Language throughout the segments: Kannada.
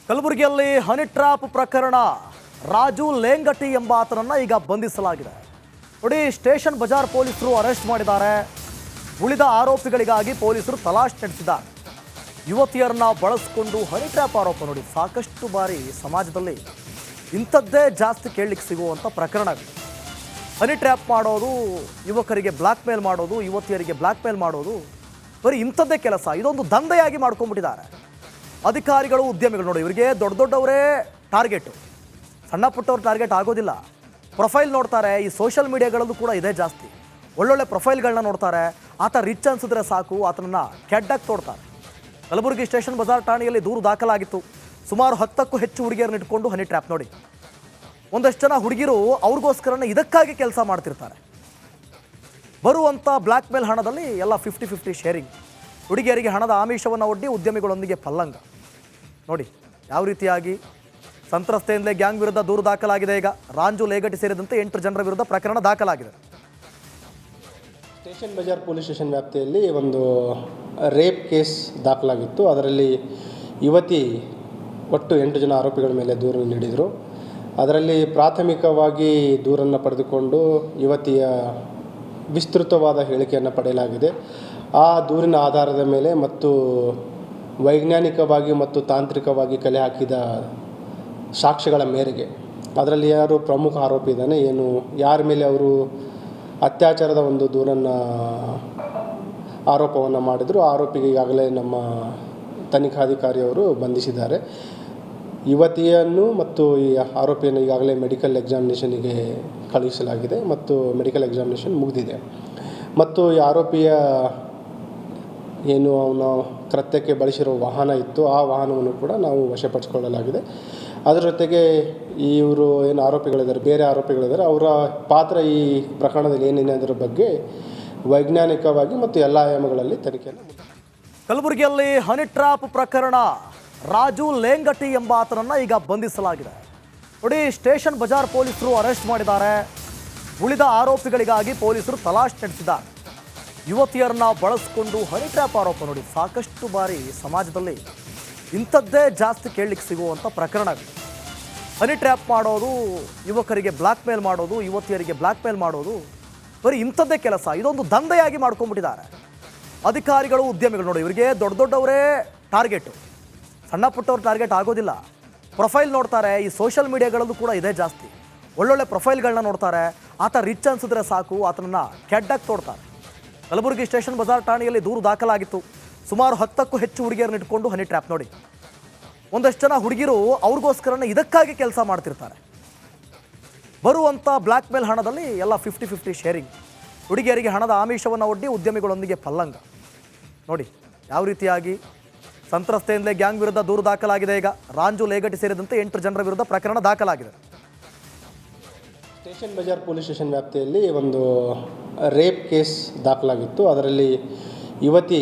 ಕಲಬುರಗಿಯಲ್ಲಿ ಹನಿ ಟ್ರ್ಯಾಪ್ ಪ್ರಕರಣ ರಾಜು ಲೇಂಗಟಿ ಎಂಬ ಆತನನ್ನು ಈಗ ಬಂಧಿಸಲಾಗಿದೆ. ನೋಡಿ, ಸ್ಟೇಷನ್ ಬಜಾರ್ ಪೊಲೀಸರು ಅರೆಸ್ಟ್ ಮಾಡಿದ್ದಾರೆ. ಉಳಿದ ಆರೋಪಿಗಳಿಗಾಗಿ ಪೊಲೀಸರು ತಲಾಶ್ ನಡೆಸಿದ್ದಾರೆ. ಯುವತಿಯರನ್ನ ಬಳಸಿಕೊಂಡು ಹನಿ ಟ್ರ್ಯಾಪ್ ಆರೋಪ. ನೋಡಿ, ಸಾಕಷ್ಟು ಬಾರಿ ಸಮಾಜದಲ್ಲಿ ಇಂಥದ್ದೇ ಜಾಸ್ತಿ ಕೇಳಲಿಕ್ಕೆ ಸಿಗುವಂಥ ಪ್ರಕರಣಗಳು. ಹನಿ ಟ್ರ್ಯಾಪ್ ಮಾಡೋದು, ಯುವಕರಿಗೆ ಬ್ಲ್ಯಾಕ್ ಮೇಲ್ ಮಾಡೋದು, ಯುವತಿಯರಿಗೆ ಬ್ಲ್ಯಾಕ್ ಮೇಲ್ ಮಾಡೋದು, ಬರೀ ಇಂಥದ್ದೇ ಕೆಲಸ. ಇದೊಂದು ದಂಧೆಯಾಗಿ ಮಾಡ್ಕೊಂಡ್ಬಿಟ್ಟಿದ್ದಾರೆ ಅಧಿಕಾರಿಗಳು, ಉದ್ಯಮಿಗಳು. ನೋಡಿ, ಇವರಿಗೆ ದೊಡ್ಡ ದೊಡ್ಡವರೇ ಟಾರ್ಗೆಟು, ಸಣ್ಣ ಪುಟ್ಟವ್ರ ಟಾರ್ಗೆಟ್ ಆಗೋದಿಲ್ಲ. ಪ್ರೊಫೈಲ್ ನೋಡ್ತಾರೆ. ಈ ಸೋಷಿಯಲ್ ಮೀಡಿಯಾಗಳಲ್ಲೂ ಕೂಡ ಇದೇ ಜಾಸ್ತಿ. ಒಳ್ಳೊಳ್ಳೆ ಪ್ರೊಫೈಲ್ಗಳನ್ನ ನೋಡ್ತಾರೆ. ಆತ ರಿಚ್ ಅನ್ಸಿದ್ರೆ ಸಾಕು, ಆತನನ್ನು ಕೆಡ್ಡಾಗಿ ತೋಡ್ತಾರೆ. ಕಲಬುರಗಿ ಸ್ಟೇಷನ್ ಬಜಾರ್ ಠಾಣೆಯಲ್ಲಿ ದೂರು ದಾಖಲಾಗಿತ್ತು. ಸುಮಾರು 10ಕ್ಕೂ ಹೆಚ್ಚು ಹುಡುಗಿಯರನ್ನ ಇಟ್ಕೊಂಡು ಹನಿ ಟ್ರ್ಯಾಪ್. ನೋಡಿ, ಒಂದಷ್ಟು ಜನ ಹುಡುಗಿರು ಅವ್ರಿಗೋಸ್ಕರನೇ ಇದಕ್ಕಾಗಿ ಕೆಲಸ ಮಾಡ್ತಿರ್ತಾರೆ. ಬರುವಂಥ ಬ್ಲ್ಯಾಕ್ ಮೇಲ್ ಹಣದಲ್ಲಿ ಎಲ್ಲ 50-50 ಶೇರಿಂಗ್. ಹುಡುಗಿಯರಿಗೆ ಹಣದ ಆಮಿಷವನ್ನು ಒಡ್ಡಿ ಉದ್ಯಮಿಗಳೊಂದಿಗೆ ಪಲ್ಲಂಗ. ನೋಡಿ ಯಾವ ರೀತಿಯಾಗಿ ಸಂತ್ರಸ್ತೆಯಿಂದಲೇ ಗ್ಯಾಂಗ್ ವಿರುದ್ಧ ದೂರು ದಾಖಲಾಗಿದೆ. ಈಗ ರಾಜು ಲೇಂಗಟಿ ಸೇರಿದಂತೆ 8 ಜನರ ವಿರುದ್ಧ ಪ್ರಕರಣ ದಾಖಲಾಗಿದೆ. ಸ್ಟೇಷನ್ ಬಜಾರ್ ಪೊಲೀಸ್ ಸ್ಟೇಷನ್ ವ್ಯಾಪ್ತಿಯಲ್ಲಿ ಒಂದು ರೇಪ್ ಕೇಸ್ ದಾಖಲಾಗಿತ್ತು. ಅದರಲ್ಲಿ ಯುವತಿ ಒಟ್ಟು 8 ಜನ ಆರೋಪಿಗಳ ಮೇಲೆ ದೂರು ನೀಡಿದರು. ಅದರಲ್ಲಿ ಪ್ರಾಥಮಿಕವಾಗಿ ದೂರನ್ನು ಪಡೆದುಕೊಂಡು ಯುವತಿಯ ವಿಸ್ತೃತವಾದ ಹೇಳಿಕೆಯನ್ನು ಪಡೆಯಲಾಗಿದೆ. ಆ ದೂರಿನ ಆಧಾರದ ಮೇಲೆ ಮತ್ತು ವೈಜ್ಞಾನಿಕವಾಗಿ ಮತ್ತು ತಾಂತ್ರಿಕವಾಗಿ ಕಲೆ ಹಾಕಿದ ಸಾಕ್ಷ್ಯಗಳ ಮೇರೆಗೆ ಅದರಲ್ಲಿ ಯಾರು ಪ್ರಮುಖ ಆರೋಪಿ ಇದ್ದಾನೆ, ಏನು ಯಾರ ಮೇಲೆ ಅವರು ಅತ್ಯಾಚಾರದ ಒಂದು ದೂರನ್ನು ಆರೋಪವನ್ನು ಮಾಡಿದರು, ಆರೋಪಿಗೆ ಈಗಾಗಲೇ ನಮ್ಮ ತನಿಖಾಧಿಕಾರಿಯವರು ಬಂಧಿಸಿದ್ದಾರೆ. ಯುವತಿಯನ್ನು ಮತ್ತು ಈ ಆರೋಪಿಯನ್ನು ಈಗಾಗಲೇ ಮೆಡಿಕಲ್ ಎಕ್ಸಾಮಿನೇಷನಿಗೆ ಕಳುಹಿಸಲಾಗಿದೆ ಮತ್ತು ಮೆಡಿಕಲ್ ಎಕ್ಸಾಮಿನೇಷನ್ ಮುಗಿದಿದೆ. ಮತ್ತು ಈ ಆರೋಪಿಯ ಏನು ಅವನ ಕೃತ್ಯಕ್ಕೆ ಬಳಸಿರೋ ವಾಹನ ಇತ್ತು, ಆ ವಾಹನವನ್ನು ಕೂಡ ನಾವು ವಶಪಡಿಸಿಕೊಳ್ಳಲಾಗಿದೆ. ಅದರ ಜೊತೆಗೆ ಇವರು ಏನು ಆರೋಪಿಗಳಿದ್ದಾರೆ, ಬೇರೆ ಆರೋಪಿಗಳಿದ್ದಾರೆ, ಅವರ ಪಾತ್ರ ಈ ಪ್ರಕರಣದಲ್ಲಿ ಏನೇನು ಅದರ ಬಗ್ಗೆ ವೈಜ್ಞಾನಿಕವಾಗಿ ಮತ್ತು ಎಲ್ಲ ಆಯಾಮಗಳಲ್ಲಿ ತನಿಖೆಯನ್ನು. ಕಲಬುರಗಿಯಲ್ಲಿ ಹನಿ ಟ್ರ್ಯಾಪ್ ಪ್ರಕರಣ ರಾಜು ಲೇಂಗಟಿ ಎಂಬ ಆತನನ್ನು ಈಗ ಬಂಧಿಸಲಾಗಿದೆ. ನೋಡಿ, ಸ್ಟೇಷನ್ ಬಜಾರ್ ಪೊಲೀಸರು ಅರೆಸ್ಟ್ ಮಾಡಿದ್ದಾರೆ. ಉಳಿದ ಆರೋಪಿಗಳಿಗಾಗಿ ಪೊಲೀಸರು ತಲಾಶ್ ನಡೆಸಿದ್ದಾರೆ. ಯುವತಿಯರನ್ನ ಬಳಸಿಕೊಂಡು ಹನಿ ಟ್ರ್ಯಾಪ್ ಆರೋಪ. ನೋಡಿ, ಸಾಕಷ್ಟು ಬಾರಿ ಸಮಾಜದಲ್ಲಿ ಇಂಥದ್ದೇ ಜಾಸ್ತಿ ಕೇಳಲಿಕ್ಕೆ ಸಿಗುವಂಥ ಪ್ರಕರಣಗಳು. ಹನಿ ಟ್ರ್ಯಾಪ್ ಮಾಡೋದು, ಯುವಕರಿಗೆ ಬ್ಲ್ಯಾಕ್ ಮೇಲ್ ಮಾಡೋದು, ಯುವತಿಯರಿಗೆ ಬ್ಲ್ಯಾಕ್ ಮೇಲ್ ಮಾಡೋದು, ಬರೀ ಇಂಥದ್ದೇ ಕೆಲಸ. ಇದೊಂದು ದಂಧೆಯಾಗಿ ಮಾಡ್ಕೊಂಡ್ಬಿಟ್ಟಿದ್ದಾರೆ ಅಧಿಕಾರಿಗಳು, ಉದ್ಯಮಿಗಳು. ನೋಡಿ, ಇವರಿಗೆ ದೊಡ್ಡ ದೊಡ್ಡವರೇ ಟಾರ್ಗೆಟು, ಸಣ್ಣ ಪುಟ್ಟವ್ರ ಟಾರ್ಗೆಟ್ ಆಗೋದಿಲ್ಲ. ಪ್ರೊಫೈಲ್ ನೋಡ್ತಾರೆ. ಈ ಸೋಷಿಯಲ್ ಮೀಡಿಯಾಗಳಲ್ಲೂ ಕೂಡ ಇದೇ ಜಾಸ್ತಿ. ಒಳ್ಳೊಳ್ಳೆ ಪ್ರೊಫೈಲ್ಗಳನ್ನ ನೋಡ್ತಾರೆ. ಆತ ರಿಚ್ ಅನ್ಸಿದ್ರೆ ಸಾಕು, ಆತನನ್ನು ಕೆಡ್ಡಾಗಿ ತೋಡ್ತಾರೆ. ಕಲಬುರಗಿ ಸ್ಟೇಷನ್ ಬಜಾರ್ ಠಾಣೆಯಲ್ಲಿ ದೂರು ದಾಖಲಾಗಿತ್ತು. ಸುಮಾರು 10ಕ್ಕೂ ಹೆಚ್ಚು ಹುಡುಗಿಯರನ್ನ ಇಟ್ಕೊಂಡು ಹನಿ ಟ್ರ್ಯಾಪ್. ನೋಡಿ, ಒಂದಷ್ಟು ಜನ ಹುಡುಗಿರು ಅವ್ರಿಗೋಸ್ಕರನೇ ಇದಕ್ಕಾಗಿ ಕೆಲಸ ಮಾಡ್ತಿರ್ತಾರೆ. ಬರುವಂಥ ಬ್ಲ್ಯಾಕ್ ಮೇಲ್ ಹಣದಲ್ಲಿ ಎಲ್ಲ 50-50 ಶೇರಿಂಗ್. ಹುಡುಗಿಯರಿಗೆ ಹಣದ ಆಮಿಷವನ್ನು ಒಡ್ಡಿ ಉದ್ಯಮಿಗಳೊಂದಿಗೆ ಪಲ್ಲಂಗ. ನೋಡಿ ಯಾವ ರೀತಿಯಾಗಿ ಸಂತ್ರಸ್ತೆಯಿಂದಲೇ ಗ್ಯಾಂಗ್ ವಿರುದ್ಧ ದೂರು ದಾಖಲಾಗಿದೆ. ಈಗ ರಾಜು ಲೇಂಗಟಿ ಸೇರಿದಂತೆ 8 ಜನರ ವಿರುದ್ಧ ಪ್ರಕರಣ ದಾಖಲಾಗಿದೆ. ಸ್ಟೇಷನ್ ಬಜಾರ್ ಪೊಲೀಸ್ ಸ್ಟೇಷನ್ ವ್ಯಾಪ್ತಿಯಲ್ಲಿ ಒಂದು ರೇಪ್ ಕೇಸ್ ದಾಖಲಾಗಿತ್ತು. ಅದರಲ್ಲಿ ಯುವತಿ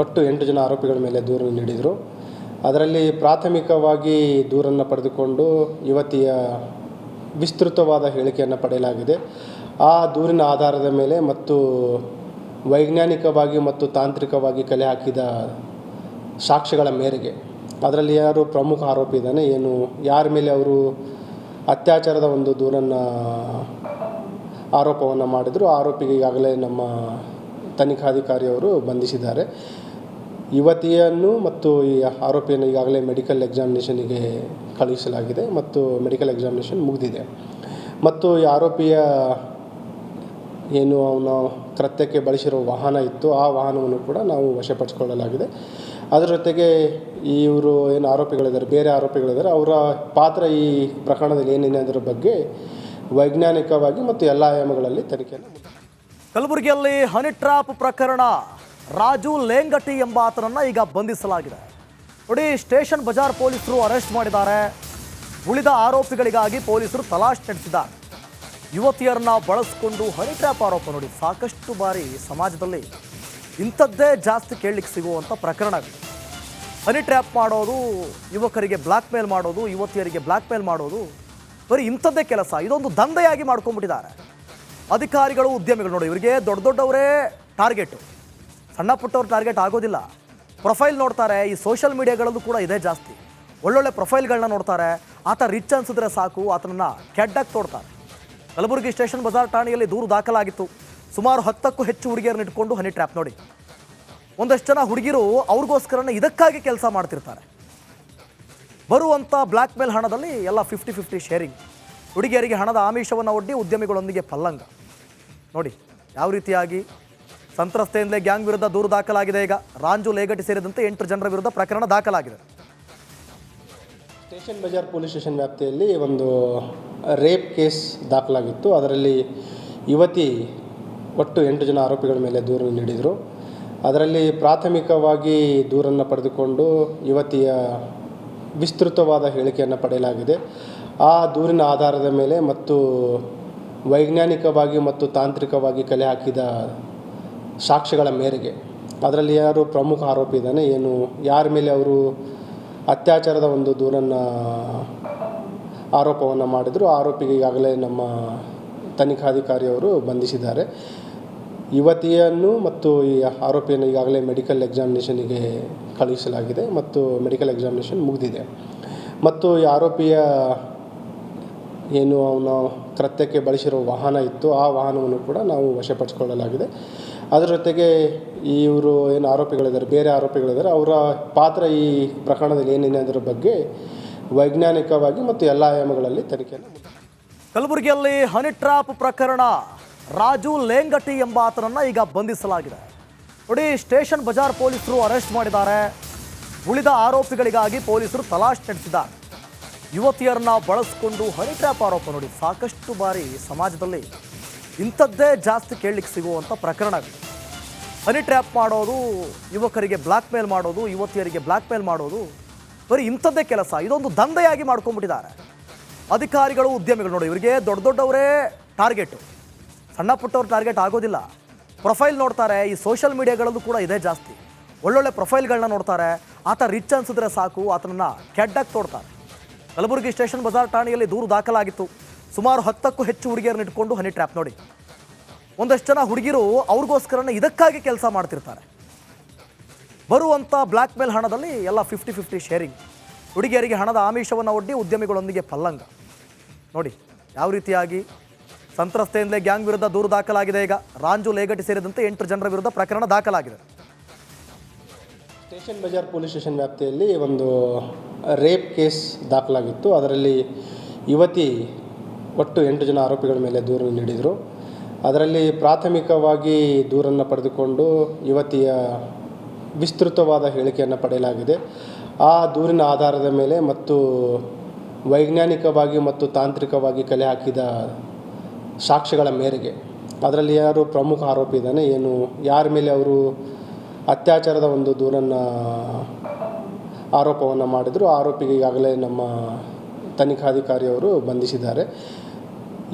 ಒಟ್ಟು 8 ಜನ ಆರೋಪಿಗಳ ಮೇಲೆ ದೂರು ನೀಡಿದರು. ಅದರಲ್ಲಿ ಪ್ರಾಥಮಿಕವಾಗಿ ದೂರನ್ನು ಪಡೆದುಕೊಂಡು ಯುವತಿಯ ವಿಸ್ತೃತವಾದ ಹೇಳಿಕೆಯನ್ನು ಪಡೆಯಲಾಗಿದೆ. ಆ ದೂರಿನ ಆಧಾರದ ಮೇಲೆ ಮತ್ತು ವೈಜ್ಞಾನಿಕವಾಗಿ ಮತ್ತು ತಾಂತ್ರಿಕವಾಗಿ ಕಲೆ ಹಾಕಿದ ಸಾಕ್ಷ್ಯಗಳ ಮೇರೆಗೆ ಅದರಲ್ಲಿ ಯಾರು ಪ್ರಮುಖ ಆರೋಪಿ ಇದ್ದಾನೆ, ಏನು ಯಾರ ಮೇಲೆ ಅವರು ಅತ್ಯಾಚಾರದ ಒಂದು ದೂರನ್ನು ಆರೋಪವನ್ನು ಮಾಡಿದರು, ಆರೋಪಿಗೆ ಈಗಾಗಲೇ ನಮ್ಮ ತನಿಖಾಧಿಕಾರಿಯವರು ಬಂಧಿಸಿದ್ದಾರೆ. ಯುವತಿಯನ್ನು ಮತ್ತು ಈ ಆರೋಪಿಯನ್ನು ಈಗಾಗಲೇ ಮೆಡಿಕಲ್ ಎಕ್ಸಾಮಿನೇಷನಿಗೆ ಕಳುಹಿಸಲಾಗಿದೆ ಮತ್ತು ಮೆಡಿಕಲ್ ಎಕ್ಸಾಮಿನೇಷನ್ ಮುಗಿದಿದೆ. ಮತ್ತು ಈ ಆರೋಪಿಯ ಏನು ಅವನ ಕೃತ್ಯಕ್ಕೆ ಬಳಸಿರೋ ವಾಹನ ಇತ್ತು, ಆ ವಾಹನವನ್ನು ಕೂಡ ನಾವು ವಶಪಡಿಸಿಕೊಳ್ಳಲಾಗಿದೆ. ಅದರ ಜೊತೆಗೆ ಇವರು ಏನು ಆರೋಪಿಗಳಿದ್ದಾರೆ, ಬೇರೆ ಆರೋಪಿಗಳಿದ್ದಾರೆ, ಅವರ ಪಾತ್ರ ಈ ಪ್ರಕರಣದಲ್ಲಿ ಏನೇನು ಅದರ ಬಗ್ಗೆ ವೈಜ್ಞಾನಿಕವಾಗಿ ಮತ್ತು ಎಲ್ಲ ಆಯಾಮಗಳಲ್ಲಿ ತನಿಖೆಯನ್ನು. ಕಲಬುರಗಿಯಲ್ಲಿ ಹನಿ ಟ್ರ್ಯಾಪ್ ಪ್ರಕರಣ ರಾಜು ಲೇಂಗಟಿ ಎಂಬ ಆತನನ್ನು ಈಗ ಬಂಧಿಸಲಾಗಿದೆ. ನೋಡಿ, ಸ್ಟೇಷನ್ ಬಜಾರ್ ಪೊಲೀಸರು ಅರೆಸ್ಟ್ ಮಾಡಿದ್ದಾರೆ. ಉಳಿದ ಆರೋಪಿಗಳಿಗಾಗಿ ಪೊಲೀಸರು ತಲಾಶ್ ನಡೆಸಿದ್ದಾರೆ. ಯುವತಿಯರನ್ನ ಬಳಸಿಕೊಂಡು ಹನಿ ಟ್ರ್ಯಾಪ್ ಆರೋಪ. ನೋಡಿ, ಸಾಕಷ್ಟು ಬಾರಿ ಸಮಾಜದಲ್ಲಿ ಇಂಥದ್ದೇ ಜಾಸ್ತಿ ಕೇಳಲಿಕ್ಕೆ ಸಿಗುವಂಥ ಪ್ರಕರಣಗಳು. ಹನಿ ಟ್ರ್ಯಾಪ್ ಮಾಡೋದು, ಯುವಕರಿಗೆ ಬ್ಲ್ಯಾಕ್ ಮೇಲ್ ಮಾಡೋದು, ಯುವತಿಯರಿಗೆ ಬ್ಲ್ಯಾಕ್ ಮೇಲ್ ಮಾಡೋದು, ಬರೀ ಇಂಥದ್ದೇ ಕೆಲಸ. ಇದೊಂದು ದಂಧೆಯಾಗಿ ಮಾಡ್ಕೊಂಡ್ಬಿಟ್ಟಿದ್ದಾರೆ ಅಧಿಕಾರಿಗಳು, ಉದ್ಯಮಿಗಳು. ನೋಡಿ, ಇವರಿಗೆ ದೊಡ್ಡ ದೊಡ್ಡವರೇ ಟಾರ್ಗೆಟು, ಸಣ್ಣ ಪುಟ್ಟವ್ರ ಟಾರ್ಗೆಟ್ ಆಗೋದಿಲ್ಲ. ಪ್ರೊಫೈಲ್ ನೋಡ್ತಾರೆ. ಈ ಸೋಷಿಯಲ್ ಮೀಡಿಯಾಗಳಲ್ಲೂ ಕೂಡ ಇದೇ ಜಾಸ್ತಿ. ಒಳ್ಳೊಳ್ಳೆ ಪ್ರೊಫೈಲ್ಗಳನ್ನ ನೋಡ್ತಾರೆ. ಆತ ರಿಚ್ ಅನ್ಸಿದ್ರೆ ಸಾಕು ಆತನನ್ನು ಕೆಡ್ಡಾಗಿ ತೋಡ್ತಾರೆ. ಕಲಬುರಗಿ ಸ್ಟೇಷನ್ ಬಜಾರ್ ಠಾಣೆಯಲ್ಲಿ ದೂರು ದಾಖಲಾಗಿತ್ತು. ಸುಮಾರು 10ಕ್ಕೂ ಹೆಚ್ಚು ಹುಡುಗಿಯರನ್ನ ಇಟ್ಕೊಂಡು ಹನಿ ಟ್ರ್ಯಾಪ್ ನೋಡಿ. ಒಂದಷ್ಟು ಜನ ಹುಡುಗಿರು ಅವ್ರಿಗೋಸ್ಕರನೇ ಇದಕ್ಕಾಗಿ ಕೆಲಸ ಮಾಡ್ತಿರ್ತಾರೆ. ಬರುವಂಥ ಬ್ಲ್ಯಾಕ್ ಮೇಲ್ ಹಣದಲ್ಲಿ ಎಲ್ಲ 50-50 ಶೇರಿಂಗ್. ಹುಡುಗಿಯರಿಗೆ ಹಣದ ಆಮಿಷವನ್ನು ಒಡ್ಡಿ ಉದ್ಯಮಿಗಳೊಂದಿಗೆ ಪಲ್ಲಂಗ ನೋಡಿ ಯಾವ ರೀತಿಯಾಗಿ. ಸಂತ್ರಸ್ತೆಯಿಂದಲೇ ಗ್ಯಾಂಗ್ ವಿರುದ್ಧ ದೂರು ದಾಖಲಾಗಿದೆ. ಈಗ ರಾಂಜು ಲೇಗಟಿ ಸೇರಿದಂತೆ 8 ಜನರ ವಿರುದ್ಧ ಪ್ರಕರಣ ದಾಖಲಾಗಿದೆ. ಸ್ಟೇಷನ್ ಬಜಾರ್ ಪೊಲೀಸ್ ಸ್ಟೇಷನ್ ವ್ಯಾಪ್ತಿಯಲ್ಲಿ ಒಂದು ರೇಪ್ ಕೇಸ್ ದಾಖಲಾಗಿತ್ತು. ಅದರಲ್ಲಿ ಯುವತಿ ಒಟ್ಟು 8 ಜನ ಆರೋಪಿಗಳ ಮೇಲೆ ದೂರು ನೀಡಿದರು. ಅದರಲ್ಲಿ ಪ್ರಾಥಮಿಕವಾಗಿ ದೂರನ್ನು ಪಡೆದುಕೊಂಡು ಯುವತಿಯ ವಿಸ್ತೃತವಾದ ಹೇಳಿಕೆಯನ್ನು ಪಡೆಯಲಾಗಿದೆ. ಆ ದೂರಿನ ಆಧಾರದ ಮೇಲೆ ಮತ್ತು ವೈಜ್ಞಾನಿಕವಾಗಿ ಮತ್ತು ತಾಂತ್ರಿಕವಾಗಿ ಕಲೆ ಹಾಕಿದ ಸಾಕ್ಷ್ಯಗಳ ಮೇರೆಗೆ ಅದರಲ್ಲಿ ಯಾರು ಪ್ರಮುಖ ಆರೋಪಿ ಇದ್ದಾನೆ, ಏನು ಯಾರ ಮೇಲೆ ಅವರು ಅತ್ಯಾಚಾರದ ಒಂದು ಆರೋಪವನ್ನು ಮಾಡಿದರು, ಆರೋಪಿಗೆ ಈಗಾಗಲೇ ನಮ್ಮ ತನಿಖಾಧಿಕಾರಿಯವರು ಬಂಧಿಸಿದ್ದಾರೆ. ಯುವತಿಯನ್ನು ಮತ್ತು ಈ ಆರೋಪಿಯನ್ನು ಈಗಾಗಲೇ ಮೆಡಿಕಲ್ ಎಕ್ಸಾಮಿನೇಷನಿಗೆ ಕಳುಹಿಸಲಾಗಿದೆ ಮತ್ತು ಮೆಡಿಕಲ್ ಎಕ್ಸಾಮಿನೇಷನ್ ಮುಗಿದಿದೆ. ಮತ್ತು ಈ ಆರೋಪಿಯ ಏನು ಅವನ ಕೃತ್ಯಕ್ಕೆ ಬಳಸಿರೋ ವಾಹನ ಇತ್ತು, ಆ ವಾಹನವನ್ನು ಕೂಡ ನಾವು ವಶಪಡಿಸಿಕೊಳ್ಳಲಾಗಿದೆ. ಅದರ ಜೊತೆಗೆ ಇವರು ಏನು ಆರೋಪಿಗಳಿದ್ದಾರೆ, ಬೇರೆ ಆರೋಪಿಗಳಿದ್ದಾರೆ, ಅವರ ಪಾತ್ರ ಈ ಪ್ರಕರಣದಲ್ಲಿ ಏನೇನು ಅದರ ಬಗ್ಗೆ ವೈಜ್ಞಾನಿಕವಾಗಿ ಮತ್ತು ಎಲ್ಲ ಆಯಾಮಗಳಲ್ಲಿ ತನಿಖೆಯನ್ನು. ಕಲಬುರಗಿಯಲ್ಲಿ ಹನಿ ಟ್ರ್ಯಾಪ್ ಪ್ರಕರಣ. ರಾಜು ಲೇಂಗಟಿ ಎಂಬ ಆತನನ್ನು ಈಗ ಬಂಧಿಸಲಾಗಿದೆ. ನೋಡಿ, ಸ್ಟೇಷನ್ ಬಜಾರ್ ಪೊಲೀಸರು ಅರೆಸ್ಟ್ ಮಾಡಿದ್ದಾರೆ. ಉಳಿದ ಆರೋಪಿಗಳಿಗಾಗಿ ಪೊಲೀಸರು ತಲಾಶ್ ನಡೆಸಿದ್ದಾರೆ. ಯುವತಿಯರನ್ನ ಬಳಸಿಕೊಂಡು ಹನಿ ಟ್ರ್ಯಾಪ್ ಆರೋಪ ನೋಡಿ. ಸಾಕಷ್ಟು ಬಾರಿ ಸಮಾಜದಲ್ಲಿ ಇಂಥದ್ದೇ ಜಾಸ್ತಿ ಕೇಳಲಿಕ್ಕೆ ಸಿಗುವಂಥ ಪ್ರಕರಣಗಳು. ಹನಿ ಟ್ರ್ಯಾಪ್ ಮಾಡೋದು, ಯುವಕರಿಗೆ ಬ್ಲ್ಯಾಕ್ ಮೇಲ್ ಮಾಡೋದು, ಯುವತಿಯರಿಗೆ ಬ್ಲ್ಯಾಕ್ ಮೇಲ್ ಮಾಡೋದು, ಬರೀ ಇಂಥದ್ದೇ ಕೆಲಸ. ಇದೊಂದು ದಂಧೆಯಾಗಿ ಮಾಡ್ಕೊಂಡ್ಬಿಟ್ಟಿದ್ದಾರೆ ಅಧಿಕಾರಿಗಳು, ಉದ್ಯಮಿಗಳು. ನೋಡಿ, ಇವರಿಗೆ ದೊಡ್ಡ ದೊಡ್ಡವರೇ ಟಾರ್ಗೆಟು, ಸಣ್ಣ ಪುಟ್ಟವ್ರ ಟಾರ್ಗೆಟ್ ಆಗೋದಿಲ್ಲ. ಪ್ರೊಫೈಲ್ ನೋಡ್ತಾರೆ. ಈ ಸೋಷಿಯಲ್ ಮೀಡಿಯಾಗಳಲ್ಲೂ ಕೂಡ ಇದೇ ಜಾಸ್ತಿ. ಒಳ್ಳೊಳ್ಳೆ ಪ್ರೊಫೈಲ್ಗಳನ್ನ ನೋಡ್ತಾರೆ. ಆತ ರಿಚ್ ಅನ್ಸಿದ್ರೆ ಸಾಕು ಆತನನ್ನು ಕೆಡ್ಡಾಗಿ ತೋಡ್ತಾರೆ. ಕಲಬುರಗಿ ಸ್ಟೇಷನ್ ಬಜಾರ್ ಠಾಣೆಯಲ್ಲಿ ದೂರು ದಾಖಲಾಗಿತ್ತು. ಸುಮಾರು 10ಕ್ಕೂ ಹೆಚ್ಚು ಹುಡುಗಿಯರನ್ನ ಇಟ್ಕೊಂಡು ಹನಿ ಟ್ರ್ಯಾಪ್ ನೋಡಿ. ಒಂದಷ್ಟು ಜನ ಹುಡುಗಿರು ಅವ್ರಿಗೋಸ್ಕರನೇ ಇದಕ್ಕಾಗಿ ಕೆಲಸ ಮಾಡ್ತಿರ್ತಾರೆ. ಬರುವಂಥ ಬ್ಲ್ಯಾಕ್ ಮೇಲ್ ಹಣದಲ್ಲಿ ಎಲ್ಲ 50-50 ಶೇರಿಂಗ್. ಹುಡುಗಿಯರಿಗೆ ಹಣದ ಆಮಿಷವನ್ನು ಒಡ್ಡಿ ಉದ್ಯಮಿಗಳೊಂದಿಗೆ ಪಲ್ಲಂಗ ನೋಡಿ ಯಾವ ರೀತಿಯಾಗಿ. ಸಂತ್ರಸ್ತೆಯಿಂದಲೇ ಗ್ಯಾಂಗ್ ವಿರುದ್ಧ ದೂರು ದಾಖಲಾಗಿದೆ. ಈಗ ರಾಂಜು ಲೇಗಟಿ ಸೇರಿದಂತೆ 8 ಜನರ ವಿರುದ್ಧ ಪ್ರಕರಣ ದಾಖಲಾಗಿದೆ. ಸ್ಟೇಷನ್ ಬಜಾರ್ ಪೊಲೀಸ್ ಸ್ಟೇಷನ್ ವ್ಯಾಪ್ತಿಯಲ್ಲಿ ಒಂದು ರೇಪ್ ಕೇಸ್ ದಾಖಲಾಗಿತ್ತು. ಅದರಲ್ಲಿ ಯುವತಿ ಒಟ್ಟು 8 ಜನ ಆರೋಪಿಗಳ ಮೇಲೆ ದೂರು ನೀಡಿದರು. ಅದರಲ್ಲಿ ಪ್ರಾಥಮಿಕವಾಗಿ ದೂರನ್ನು ಪಡೆದುಕೊಂಡು ಯುವತಿಯ ವಿಸ್ತೃತವಾದ ಹೇಳಿಕೆಯನ್ನು ಪಡೆಯಲಾಗಿದೆ. ಆ ದೂರಿನ ಆಧಾರದ ಮೇಲೆ ಮತ್ತು ವೈಜ್ಞಾನಿಕವಾಗಿ ಮತ್ತು ತಾಂತ್ರಿಕವಾಗಿ ಕಲೆ ಹಾಕಿದ ಸಾಕ್ಷ್ಯಗಳ ಮೇರೆಗೆ ಅದರಲ್ಲಿ ಯಾರು ಪ್ರಮುಖ ಆರೋಪಿ ಇದ್ದಾನೆ, ಏನು ಯಾರ ಮೇಲೆ ಅವರು ಅತ್ಯಾಚಾರದ ಒಂದು ಆರೋಪವನ್ನು ಮಾಡಿದರು, ಆರೋಪಿಗೆ ಈಗಾಗಲೇ ನಮ್ಮ ತನಿಖಾಧಿಕಾರಿಯವರು ಬಂಧಿಸಿದ್ದಾರೆ.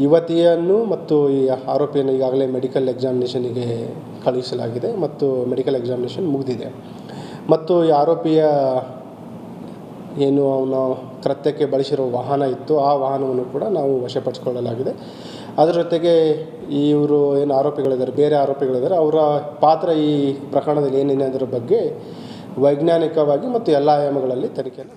ಯುವತಿಯನ್ನು ಮತ್ತು ಈ ಆರೋಪಿಯನ್ನು ಈಗಾಗಲೇ ಮೆಡಿಕಲ್ ಎಕ್ಸಾಮಿನೇಷನಿಗೆ ಕಳುಹಿಸಲಾಗಿದೆ ಮತ್ತು ಮೆಡಿಕಲ್ ಎಕ್ಸಾಮಿನೇಷನ್ ಮುಗಿದಿದೆ. ಮತ್ತು ಈ ಆರೋಪಿಯ ಏನು ಅವನ ಕೃತ್ಯಕ್ಕೆ ಬಳಸಿರೋ ವಾಹನ ಇತ್ತು, ಆ ವಾಹನವನ್ನು ಕೂಡ ನಾವು ವಶಪಡಿಸಿಕೊಳ್ಳಲಾಗಿದೆ. ಅದರ ಜೊತೆಗೆ ಇವರು ಏನು ಆರೋಪಿಗಳಿದ್ದಾರೆ, ಬೇರೆ ಆರೋಪಿಗಳಿದ್ದಾರೆ, ಅವರ ಪಾತ್ರ ಈ ಪ್ರಕರಣದಲ್ಲಿ ಏನೇನು ಅದರ ಬಗ್ಗೆ ವೈಜ್ಞಾನಿಕವಾಗಿ ಮತ್ತು ಎಲ್ಲ ಆಯಾಮಗಳಲ್ಲಿ ತನಿಖೆಯನ್ನು